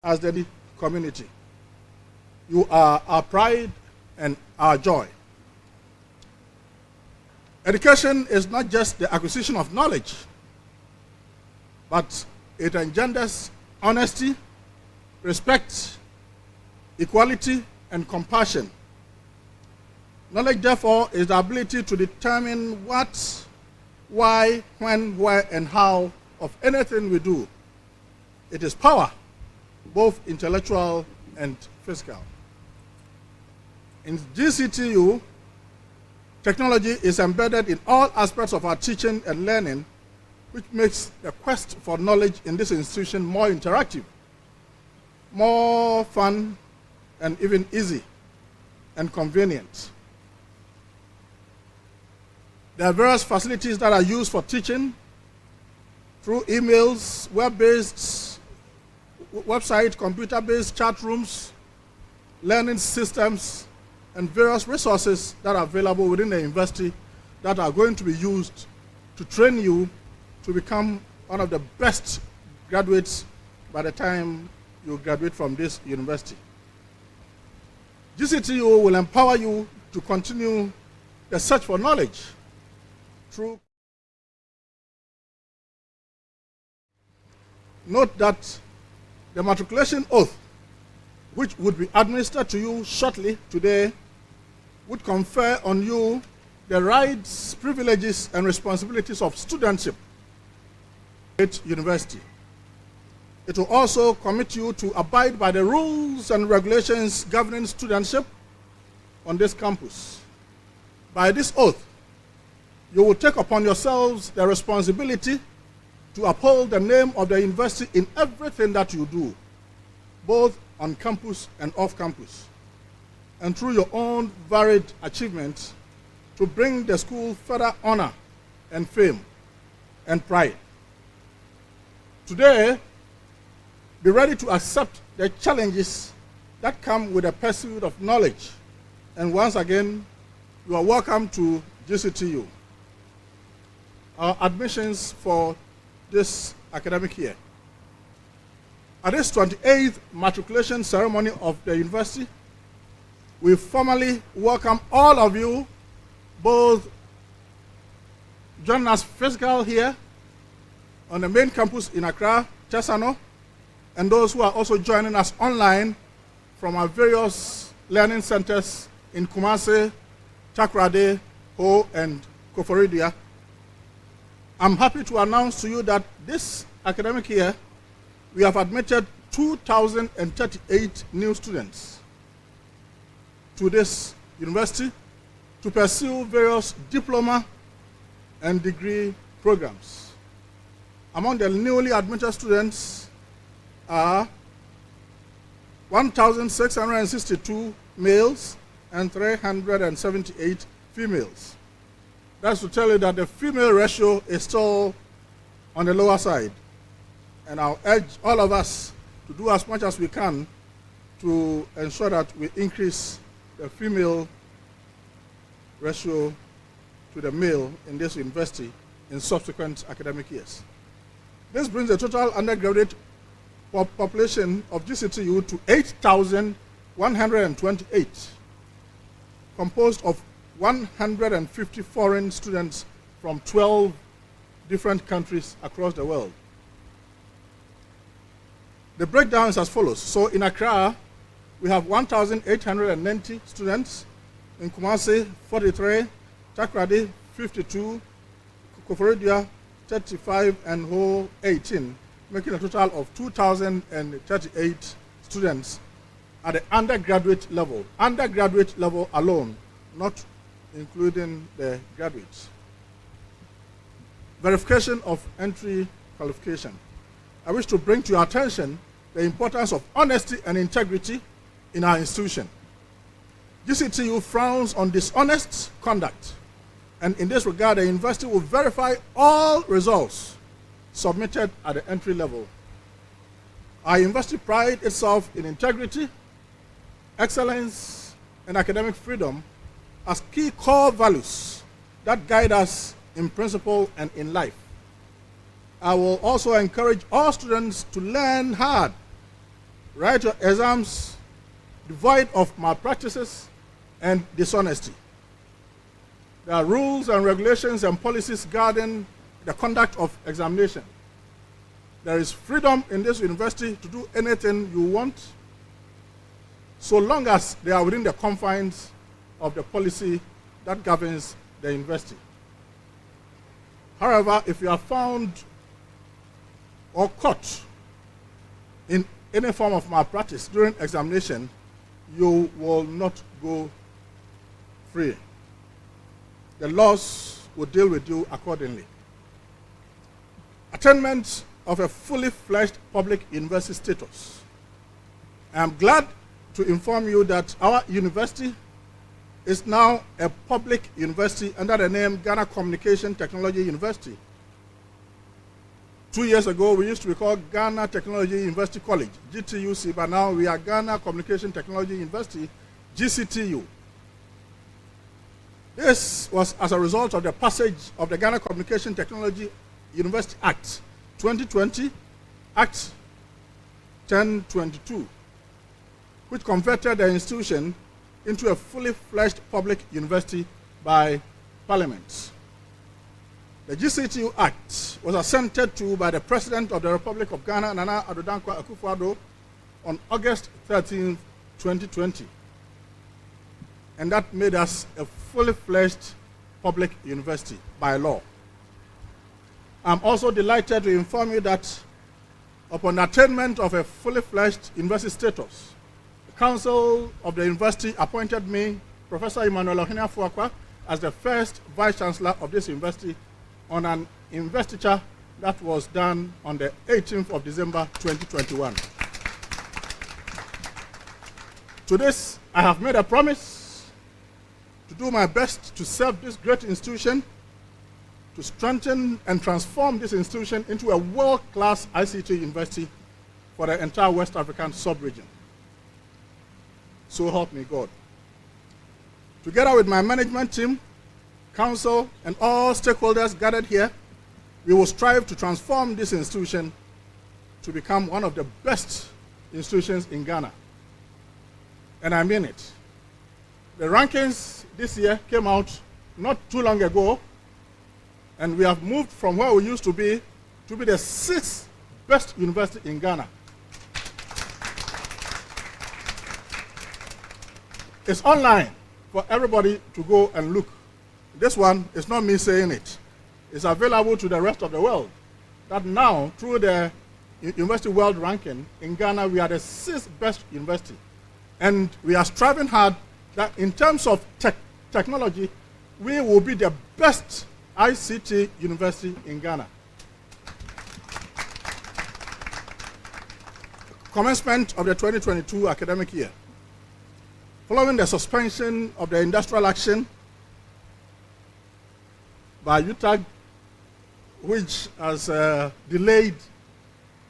as the community. You are our pride and our joy. Education is not just the acquisition of knowledge, but it engenders honesty, respect, equality, and compassion. Knowledge, therefore, is the ability to determine what, why, when, where, and how of anything we do. It is power, both intellectual and physical. In GCTU, technology is embedded in all aspects of our teaching and learning, which makes the quest for knowledge in this institution more interactive, more fun, and even easy and convenient. There are various facilities that are used for teaching through emails, web-based, website, computer-based chat rooms, learning systems, and various resources that are available within the university that are going to be used to train you to become one of the best graduates by the time you graduate from this university. GCTU will empower you to continue the search for knowledge through. Note that the matriculation oath, which would be administered to you shortly today, would confer on you the rights, privileges, and responsibilities of studentship at university. It will also commit you to abide by the rules and regulations governing studentship on this campus. By this oath, you will take upon yourselves the responsibility to uphold the name of the university in everything that you do, both on campus and off campus, and through your own varied achievements to bring the school further honor and fame and pride. Today, be ready to accept the challenges that come with the pursuit of knowledge. And once again, you are welcome to GCTU. Our admissions for this academic year. At this 28th matriculation ceremony of the university, we formally welcome all of you, both joining us physical here on the main campus in Accra, Tesano, and those who are also joining us online from our various learning centers in Kumasi, Takoradi, Ho, and Koforidua. I'm happy to announce to you that this academic year, we have admitted 2,038 new students to this university to pursue various diploma and degree programs. Among the newly admitted students are 1,662 males and 378 females. That's to tell you that the female ratio is still on the lower side. And I'll urge all of us to do as much as we can to ensure that we increase the female ratio to the male in this university in subsequent academic years. This brings the total undergraduate population of GCTU to 8,128, composed of 150 foreign students from 12 different countries across the world. The breakdown is as follows. So in Accra, we have 1,890 students. In Kumasi, 43, Takoradi, 52, Koforidua, 35, and Ho, 18, making a total of 2,038 students at the undergraduate level. Undergraduate level alone, not including the graduates. Verification of entry qualification. I wish to bring to your attention the importance of honesty and integrity in our institution. GCTU frowns on dishonest conduct, and in this regard, the university will verify all results submitted at the entry level. Our university prides itself in integrity, excellence, and academic freedom as key core values that guide us in principle and in life. I will also encourage all students to learn hard, write your exams devoid of malpractices and dishonesty. There are rules and regulations and policies guarding the conduct of examination. There is freedom in this university to do anything you want, so long as they are within the confines of the policy that governs the university. However, if you are found or caught in any form of malpractice during examination, you will not go free. The laws will deal with you accordingly. Attainment of a fully fledged public university status. I am glad to inform you that our university is now a public university under the name Ghana Communication Technology University. 2 years ago, we used to be called Ghana Technology University College, GTUC, but now we are Ghana Communication Technology University, GCTU. This was as a result of the passage of the Ghana Communication Technology University Act 2020, Act 1022, which converted the institution into a fully fledged public university by Parliament. The GCTU Act was assented to by the President of the Republic of Ghana, Nana Addo Dankwa Akufo-Addo, on August 13, 2020. And that made us a fully fledged public university by law. I'm also delighted to inform you that upon attainment of a fully fledged university status, the Council of the University appointed me, Professor Emmanuel Ohene-Afuakwa, as the first Vice-Chancellor of this university on an investiture that was done on the 18th of December 2021. To this, I have made a promise to do my best to serve this great institution, to strengthen and transform this institution into a world-class ICT university for the entire West African sub-region. So help me God. Together with my management team, council, and all stakeholders gathered here, we will strive to transform this institution to become one of the best institutions in Ghana. And I mean it. The rankings this year came out not too long ago, and we have moved from where we used to be the 6th best university in Ghana. It's online for everybody to go and look. This one is not me saying it. It's available to the rest of the world. That now, through the University World Ranking, in Ghana, we are the 6th best university. And we are striving hard that in terms of technology, we will be the best ICT university in Ghana. Commencement of the 2022 academic year. Following the suspension of the industrial action by UTAG, which has delayed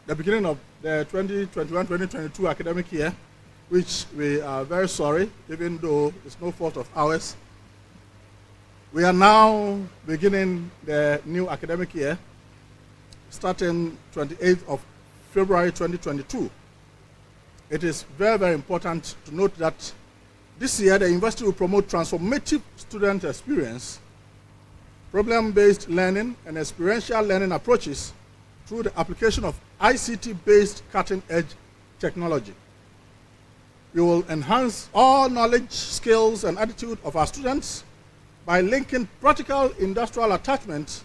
the beginning of the 2021-2022 academic year, which we are very sorry, even though it's no fault of ours. We are now beginning the new academic year, starting 28th of February 2022. It is very, very important to note that this year the university will promote transformative student experience, problem-based learning, and experiential learning approaches through the application of ICT-based cutting-edge technology. We will enhance all knowledge, skills, and attitude of our students by linking practical industrial attachment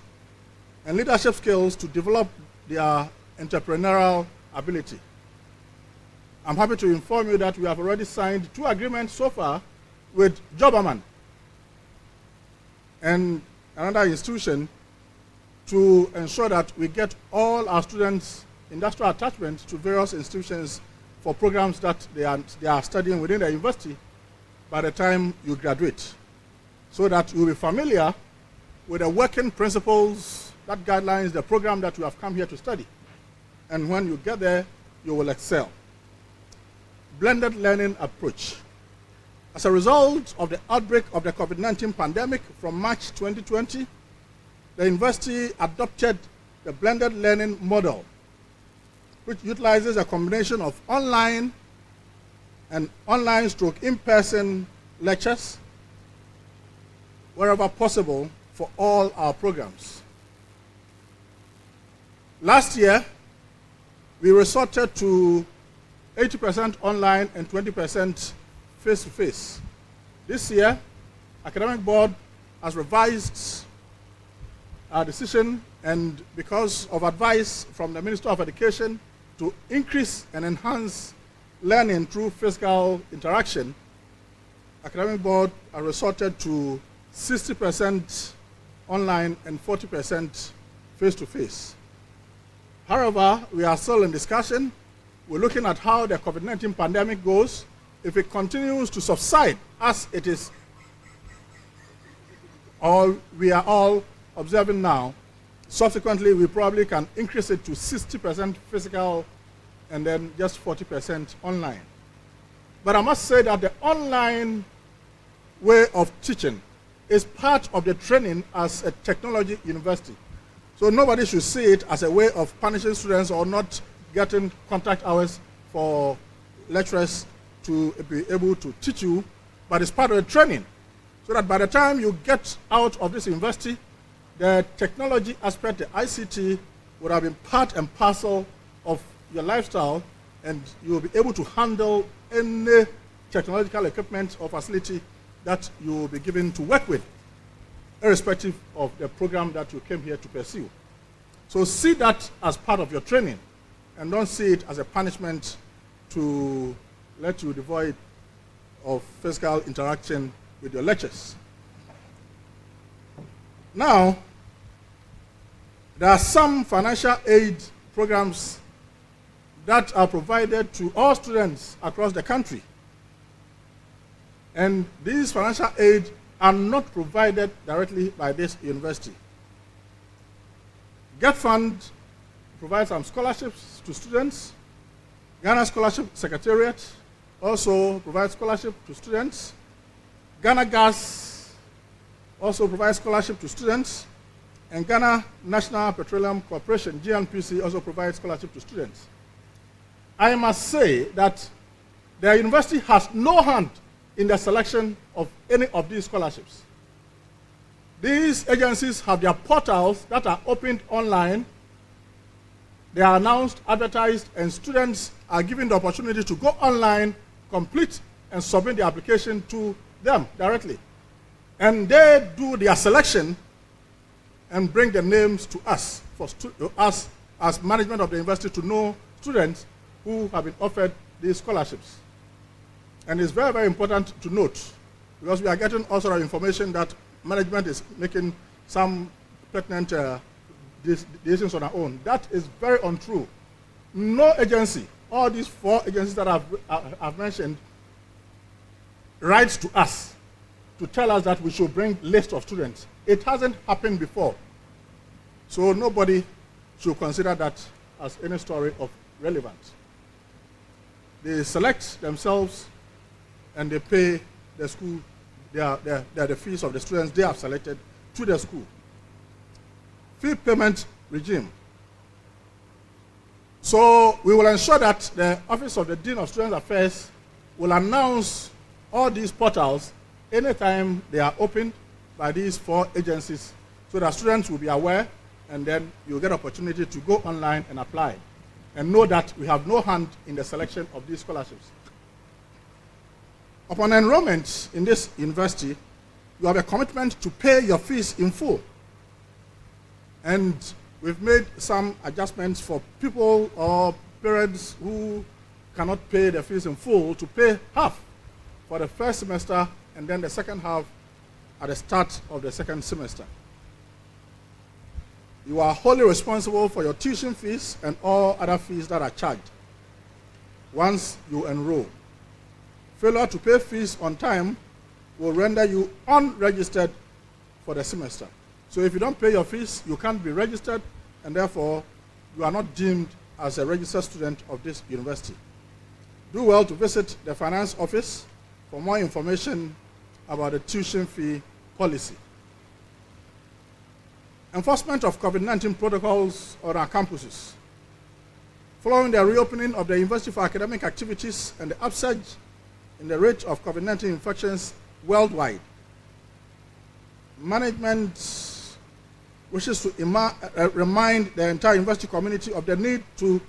and leadership skills to develop their entrepreneurial ability. I'm happy to inform you that we have already signed 2 agreements so far with Joberman and another institution to ensure that we get all our students' industrial attachment to various institutions for programs that they are studying within the university by the time you graduate, so that you'll be familiar with the working principles, that guidelines, the program that you have come here to study. And when you get there, you will excel. Blended learning approach. As a result of the outbreak of the COVID-19 pandemic from March 2020, the university adopted the blended learning model, which utilizes a combination of online and in-person lectures wherever possible for all our programs. Last year, we resorted to 80% online and 20% face-to-face. This year, Academic Board has revised our decision, and because of advice from the Minister of Education to increase and enhance learning through physical interaction, Academic Board has resorted to 60% online and 40% face-to-face. However, we are still in discussion. We're looking at how the COVID-19 pandemic goes. If it continues to subside as it is, or we are all observing now, subsequently we probably can increase it to 60% physical and then just 40% online. But I must say that the online way of teaching is part of the training as a technology university. So nobody should see it as a way of punishing students or not getting contact hours for lecturers to be able to teach you, but it's part of the training. So that by the time you get out of this university, the technology aspect, the ICT, would have been part and parcel of your lifestyle, and you will be able to handle any technological equipment or facility that you will be given to work with, irrespective of the program that you came here to pursue. So see that as part of your training, and don't see it as a punishment to let you devoid of physical interaction with your lectures. Now, there are some financial aid programs that are provided to all students across the country. And these financial aid are not provided directly by this university. Get Fund provides some scholarships to students. Ghana Scholarship Secretariat also provides scholarship to students. Ghana Gas also provides scholarship to students. And Ghana National Petroleum Corporation, GNPC, also provides scholarship to students. I must say that the university has no hand in the selection of any of these scholarships. These agencies have their portals that are opened online. They are announced, advertised, and students are given the opportunity to go online, complete, and submit the application to them directly. And they do their selection and bring the names to us, for us as management of the university, to know students who have been offered these scholarships. And it's very, very important to note, because we are getting all sort of information that management is making some pertinent decisions on our own. That is very untrue. No agency, all these 4 agencies that I've mentioned, writes to us to tell us that we should bring list of students. It hasn't happened before. So nobody should consider that as any story of relevance. They select themselves and they pay the school the fees of the students they have selected to the school. Fee payment regime. So we will ensure that the Office of the Dean of Student Affairs will announce all these portals anytime they are opened by these 4 agencies, so that students will be aware, and then you'll get opportunity to go online and apply. And know that we have no hand in the selection of these scholarships. Upon enrollment in this university, you have a commitment to pay your fees in full. And we've made some adjustments for people or parents who cannot pay their fees in full to pay half for the first semester and then the second half at the start of the second semester. You are wholly responsible for your tuition fees and all other fees that are charged once you enroll. Failure to pay fees on time will render you unregistered for the semester. So if you don't pay your fees, you can't be registered, and therefore you are not deemed as a registered student of this university. Do well to visit the finance office for more information about the tuition fee policy. Enforcement of COVID-19 protocols on our campuses. Following the reopening of the university for academic activities and the upsurge in the rate of COVID-19 infections worldwide, management wishes to remind the entire university community of the need to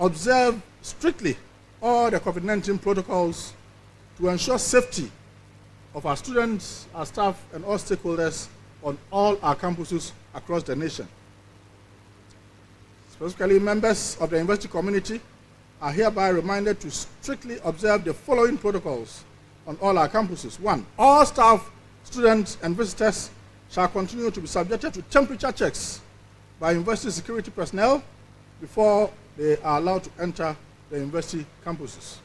observe strictly all the COVID-19 protocols to ensure safety of our students, our staff, and all stakeholders on all our campuses across the nation. Specifically, members of the university community are hereby reminded to strictly observe the following protocols on all our campuses. 1. All staff, students, and visitors shall continue to be subjected to temperature checks by university security personnel before they are allowed to enter the university campuses.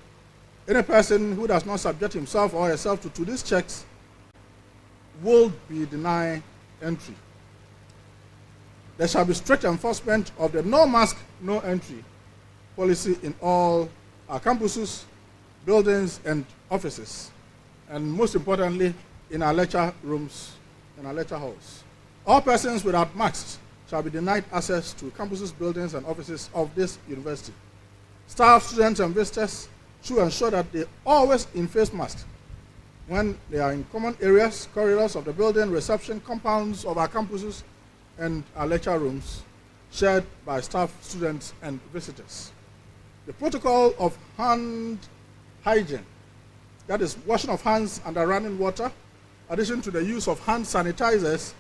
Any person who does not subject himself or herself to these checks will be denied entry. There shall be strict enforcement of the no mask, no entry policy in all our campuses, buildings, and offices, and most importantly, in our lecture rooms and our lecture halls. All persons without masks shall be denied access to campuses, buildings, and offices of this university. Staff, students, and visitors should ensure that they always in face masks when they are in common areas, corridors of the building, reception compounds of our campuses, and our lecture rooms shared by staff, students, and visitors. The protocol of hand hygiene, that is washing of hands under running water, addition to the use of hand sanitizers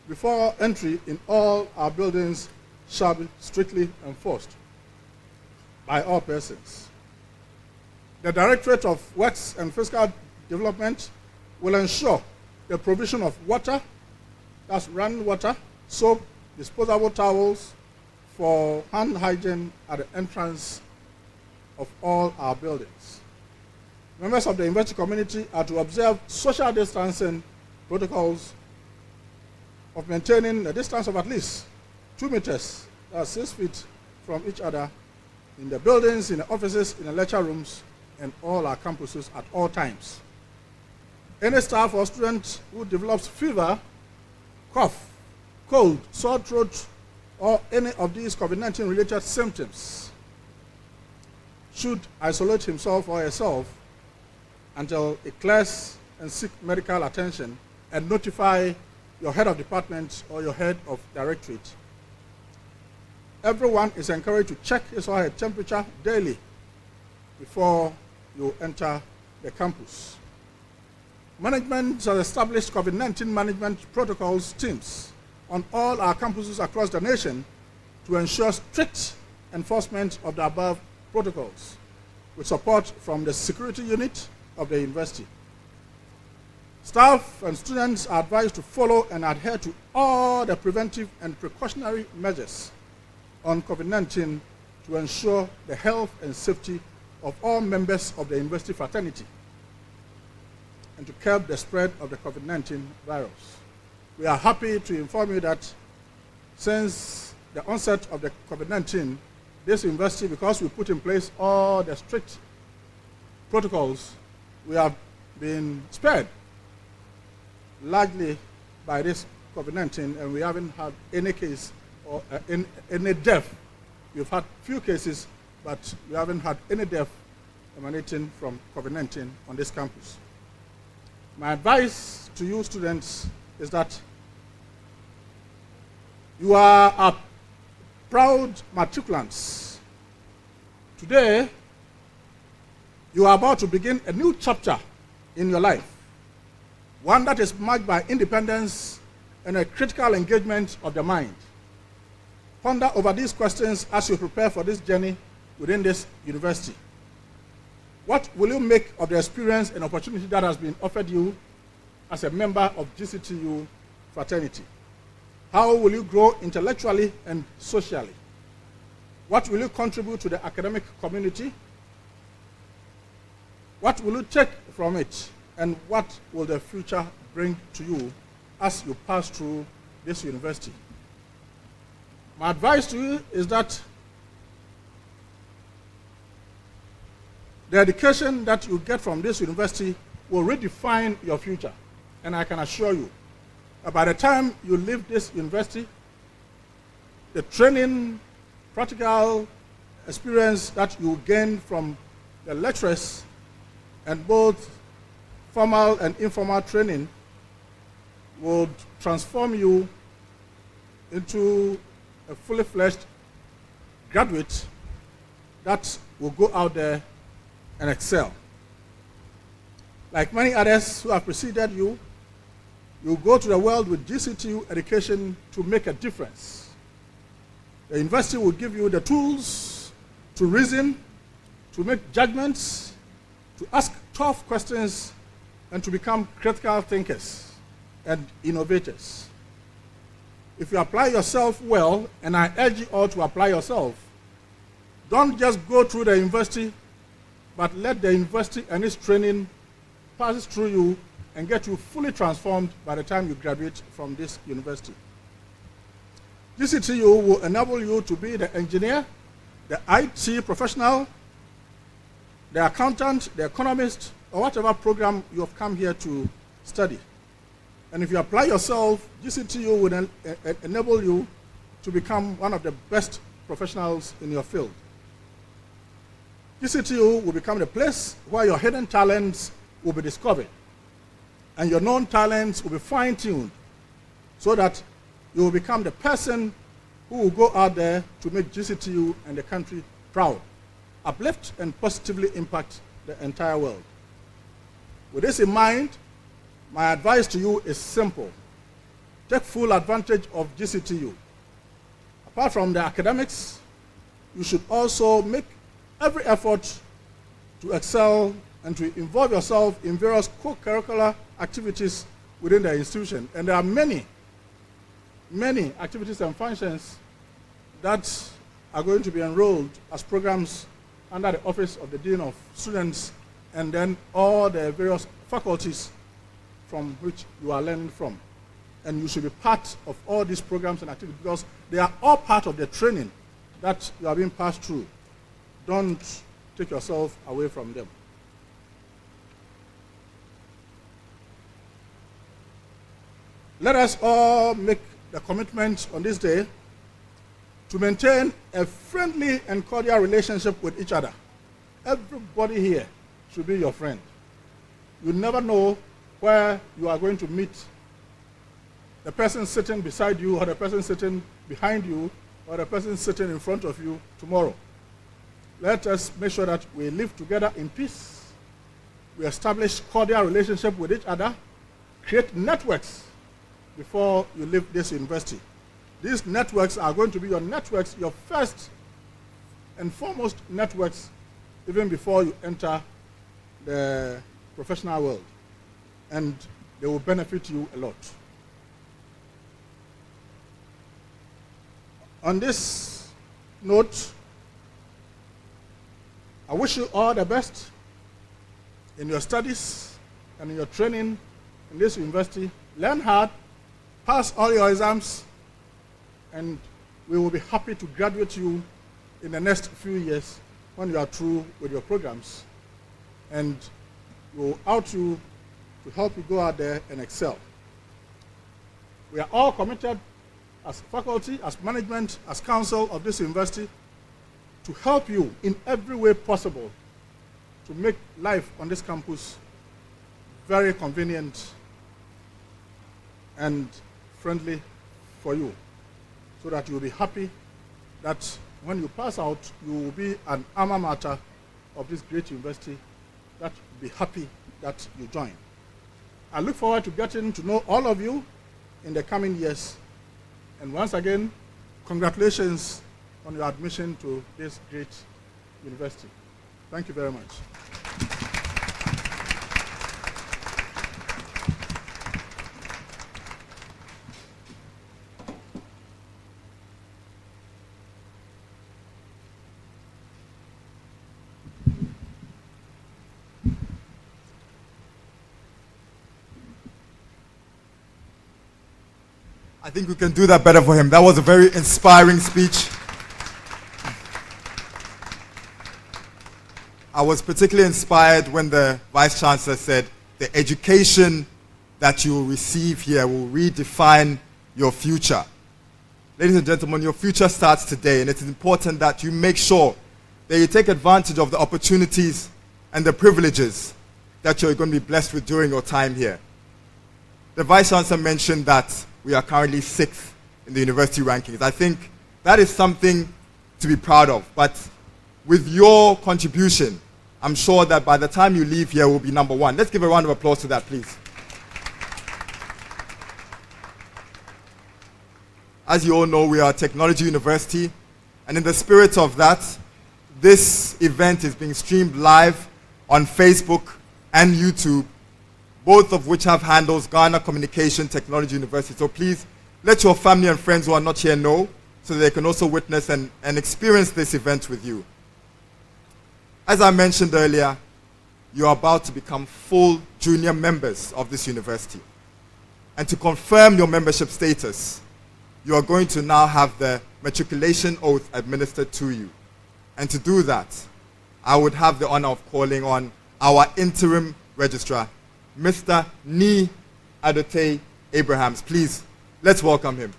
before entry in all our buildings, shall be strictly enforced by all persons. The Directorate of Works and Physical Development will ensure the provision of water, that's running water, soap, disposable towels for hand hygiene at the entrance of all our buildings. Members of the university community are to observe social distancing protocols of maintaining a distance of at least 2 meters, that's 6 feet from each other, in the buildings, in the offices, in the lecture rooms, and all our campuses at all times. Any staff or student who develops fever, cough, cold, sore throat, or any of these COVID-19 related symptoms should isolate himself or herself until it clears and seek medical attention, and notify your head of department or your head of directorate. Everyone is encouraged to check his or her temperature daily before you enter the campus. Management has established COVID-19 management protocols teams on all our campuses across the nation to ensure strict enforcement of the above protocols, with support from the security unit of the university. Staff and students are advised to follow and adhere to all the preventive and precautionary measures on COVID-19 to ensure the health and safety of all members of the university fraternity and to curb the spread of the COVID-19 virus. We are happy to inform you that since the onset of the COVID-19, this university, because we put in place all the strict protocols, we have been spared largely by this COVID-19, and we haven't had any case or any death. We've had few cases, but we haven't had any death emanating from COVID-19 on this campus. My advice to you students is that you are a proud matriculants. Today, you are about to begin a new chapter in your life, one that is marked by independence and a critical engagement of the mind. Ponder over these questions as you prepare for this journey within this university. What will you make of the experience and opportunity that has been offered you as a member of GCTU fraternity? How will you grow intellectually and socially? What will you contribute to the academic community? What will you take from it? And what will the future bring to you as you pass through this university? My advice to you is that the education that you get from this university will redefine your future. And I can assure you that by the time you leave this university, the training, practical experience that you gain from the lecturers and both formal and informal training would transform you into a fully fledged graduate that will go out there and excel. Like many others who have preceded you, you go to the world with GCTU education to make a difference. The university will give you the tools to reason, to make judgments, to ask tough questions, and to become critical thinkers and innovators. If you apply yourself well, and I urge you all to apply yourself, don't just go through the university, but let the university and its training pass through you and get you fully transformed by the time you graduate from this university. GCTU will enable you to be the engineer, the IT professional, the accountant, the economist, or whatever program you have come here to study. And if you apply yourself, GCTU will enable you to become one of the best professionals in your field. GCTU will become the place where your hidden talents will be discovered and your known talents will be fine-tuned so that you will become the person who will go out there to make GCTU and the country proud, uplift and positively impact the entire world. With this in mind, my advice to you is simple. Take full advantage of GCTU. Apart from the academics, you should also make every effort to excel and to involve yourself in various co-curricular activities within the institution. And there are many activities and functions that are going to be enrolled as programs under the Office of the Dean of Students and then all the various faculties from which you are learning from. And you should be part of all these programs and activities because they are all part of the training that you are being passed through. Don't take yourself away from them. Let us all make the commitment on this day to maintain a friendly and cordial relationship with each other. Everybody here should be your friend. You never know where you are going to meet the person sitting beside you or the person sitting behind you or the person sitting in front of you tomorrow. Let us make sure that we live together in peace. We establish cordial relationship with each other, create networks before you leave this university. These networks are going to be your networks, your first and foremost networks, even before you enter the professional world. And they will benefit you a lot. On this note, I wish you all the best in your studies and in your training in this university. Learn hard, pass all your exams, and we will be happy to graduate you in the next few years when you are through with your programs. And we will out you to help you go out there and excel. We are all committed as faculty, as management, as council of this university to help you in every way possible to make life on this campus very convenient and friendly for you, so that you'll be happy that when you pass out, you will be an alma mater of this great university that will be happy that you join. I look forward to getting to know all of you in the coming years. And once again, congratulations on your admission to this great university. Thank you very much. I think we can do that better for him. That was a very inspiring speech. I was particularly inspired when the Vice Chancellor said, the education that you will receive here will redefine your future. Ladies and gentlemen, your future starts today, and it's important that you make sure that you take advantage of the opportunities and the privileges that you're going to be blessed with during your time here. The Vice Chancellor mentioned that we are currently 6th in the university rankings. I think that is something to be proud of. But with your contribution, I'm sure that by the time you leave here, we'll be number 1. Let's give a round of applause to that, please. As you all know, we are a technology university, and in the spirit of that, this event is being streamed live on Facebook and YouTube, both of which have handles Ghana Communication Technology University. So please, let your family and friends who are not here know, so they can also witness and experience this event with you. As I mentioned earlier, you are about to become full junior members of this university. And to confirm your membership status, you are going to now have the matriculation oath administered to you. And to do that, I would have the honor of calling on our interim registrar, Mr. Ni Adote Abrahams. Please, let's welcome him.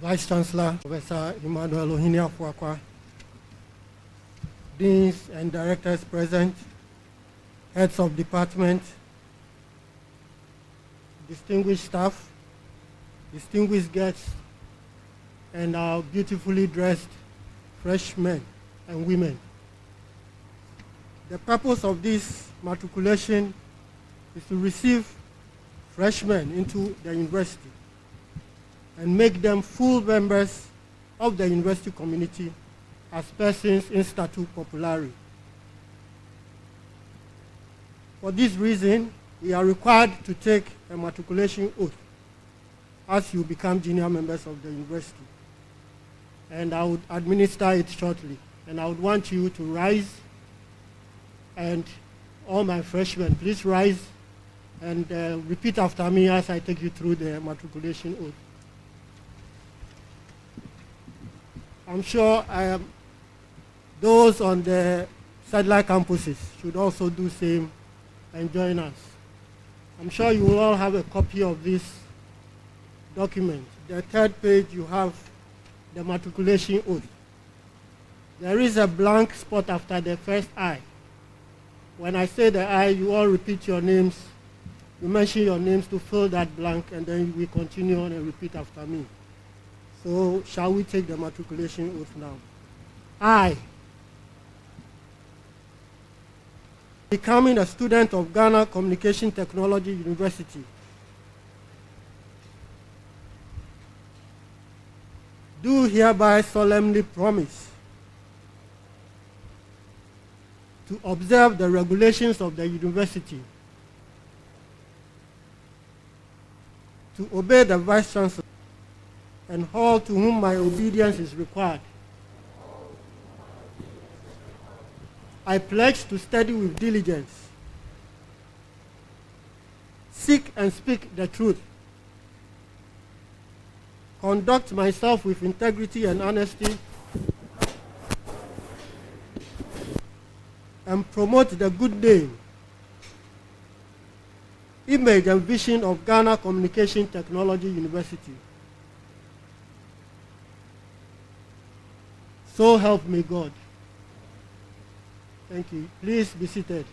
Vice Chancellor, Professor Emmanuel Ohinia Fuakwa, Deans and Directors present, Heads of Department, distinguished staff, distinguished guests, and our beautifully dressed freshmen and women. The purpose of this matriculation is to receive freshmen into the university and make them full members of the university community as persons in statu populari. For this reason, we are required to take a matriculation oath as you become junior members of the university. And I would administer it shortly. And I would want you to rise, and all my freshmen, please rise and repeat after me as I take you through the matriculation oath. I'm sure those on the satellite campuses should also do the same and join us. I'm sure you will all have a copy of this document. The third page, you have the matriculation oath. There is a blank spot after the first I. When I say the I, you all repeat your names. You mention your names to fill that blank, and then we continue on and repeat after me. So, shall we take the matriculation oath now? I, becoming a student of Ghana Communication Technology University, do hereby solemnly promise to observe the regulations of the university, to obey the Vice Chancellor, and all to whom my obedience is required. I pledge to study with diligence, seek and speak the truth, conduct myself with integrity and honesty, and promote the good name, image, and vision of Ghana Communication Technology University. So help me God. Thank you. Please be seated.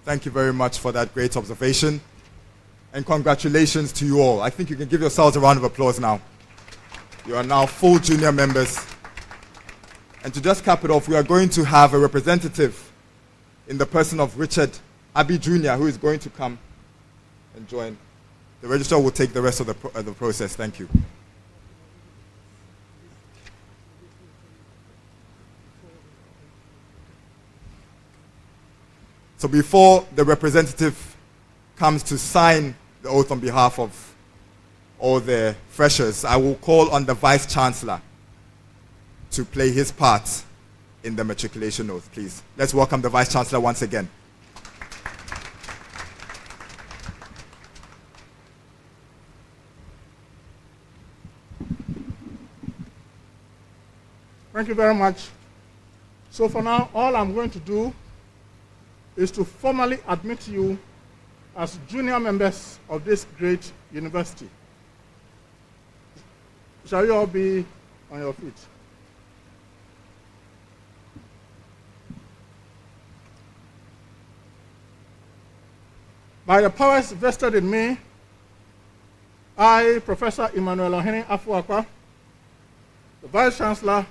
Thank you very much for that great observation. And congratulations to you all. I think you can give yourselves a round of applause now. You are now full junior members. And to just cap it off, we are going to have a representative in the person of Richard Abi Jr., who is going to come and join. The registrar will take the rest of the process. Thank you. So before the representative comes to sign the oath on behalf of all the freshers, I will call on the Vice Chancellor to play his part in the matriculation oath, please. Let's welcome the Vice Chancellor once again. Thank you very much. So for now, all I'm going to do is to formally admit you as junior members of this great university. Shall you all be on your feet? By the powers vested in me, I, Professor Emmanuel Ohene Afuakwa, the Vice Chancellor,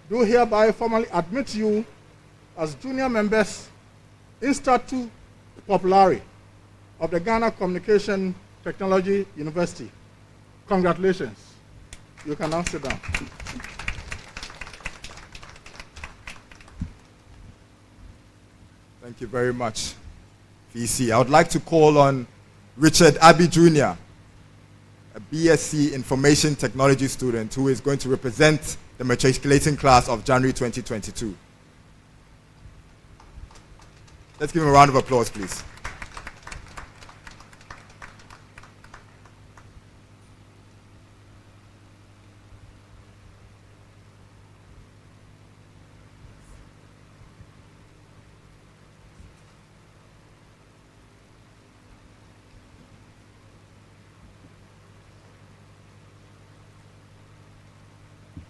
do hereby formally admit you as junior members in statu populari of the Ghana Communication Technology University. Congratulations. You can now sit down. Thank you very much, VC. I would like to call on Richard Abbey Jr., a BSc Information Technology student who is going to represent the matriculating class of January 2022. Let's give him a round of applause, please.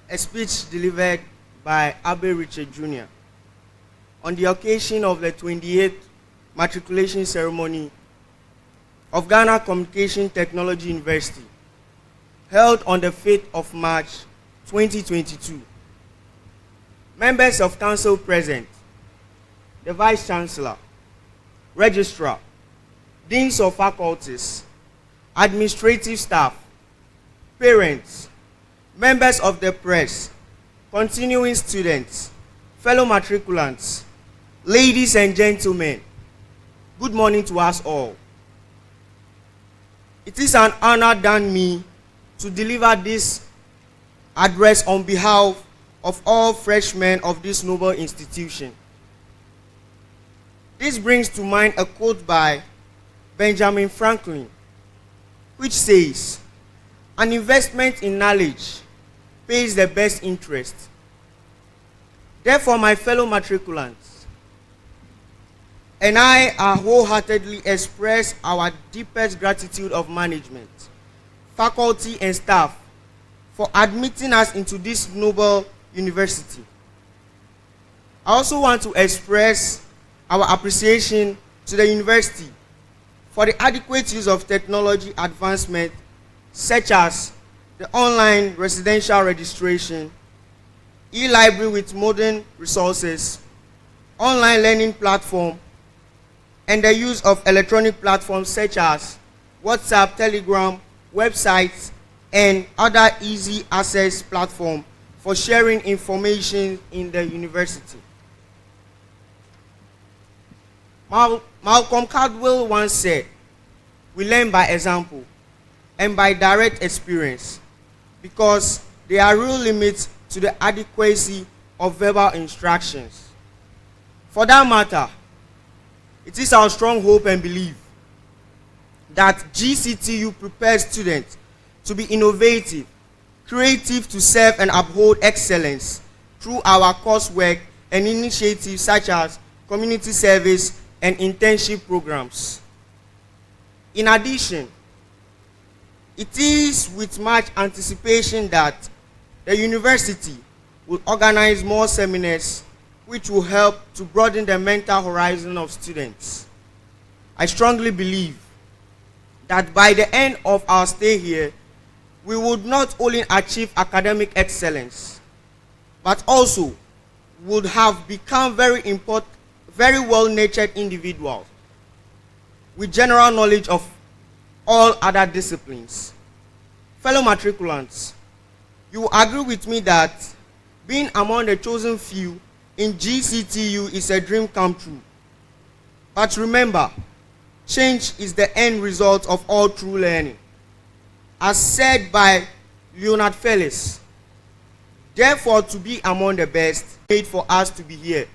A speech delivered by Abe Richard Jr. on the occasion of the 28th Matriculation Ceremony of Ghana Communication Technology University, held on the 5th of March 2022. Members of Council present, the Vice Chancellor, Registrar, Deans of Faculties, Administrative Staff, parents, members of the press, continuing students, fellow matriculants, ladies and gentlemen, good morning to us all. It is an honor done me to deliver this address on behalf of all freshmen of this noble institution. This brings to mind a quote by Benjamin Franklin, which says, "An investment in knowledge pays the best interest." Therefore, my fellow matriculants and I are wholeheartedly express our deepest gratitude of management, faculty, and staff for admitting us into this noble university. I also want to express our appreciation to the university for the adequate use of technology advancement such as the online residential registration, e-library with modern resources, online learning platform, and the use of electronic platforms such as WhatsApp, Telegram, websites, and other easy access platforms for sharing information in the university. Malcolm Caldwell once said, "We learn by example and by direct experience, because there are real limits to the adequacy of verbal instructions." For that matter, it is our strong hope and belief that GCTU prepares students to be innovative, creative, to serve and uphold excellence through our coursework and initiatives such as community service and internship programs. In addition, it is with much anticipation that the university will organize more seminars which will help to broaden the mental horizon of students. I strongly believe that by the end of our stay here, we would not only achieve academic excellence, but also would have become very well-natured individuals with general knowledge of all other disciplines. Fellow matriculants, you will agree with me that being among the chosen few in GCTU is a dream come true. But remember, change is the end result of all true learning. As said by Leonard Fellis, Therefore, to be among the best, made for us to be here.